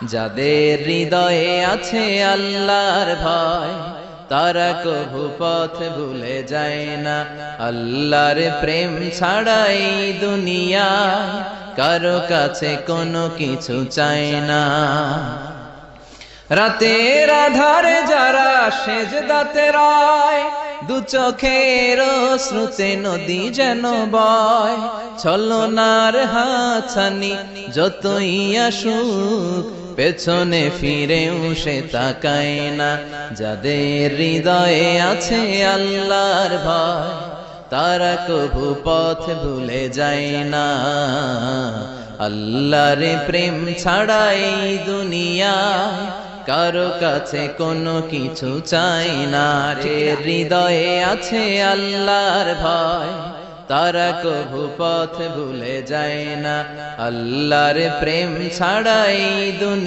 যাদের হৃদয়ে আছে আল্লাহর ভয়, তারা কভু পথ ভুলে যায় না। আল্লাহর প্রেম ছাড়া এই দুনিয়ায় কারো কাছে কোনো কিছু চায় না। রাতের আধারে যারা সেজদাতে রয়, দু চোখের শ্রুতে নদী যেন বয়। ছলনার হাতছানি যতই আসুক, পেছনে ফিরেও সে তাকায় না। যাদের হৃদয়ে আছে আল্লাহর ভয়, তারা কভু পথ ভুলে যায় না। আল্লাহর প্রেম ছাড়া এই দুনিয়ায় কারো কাছে কোনো কিছু চাই না। যে হৃদয়ে আছে আল্লাহর ভয়, তারা কভু পথ ভুলে যায় না। আল্লাহর প্রেম ছাড়া এই দুনিয়া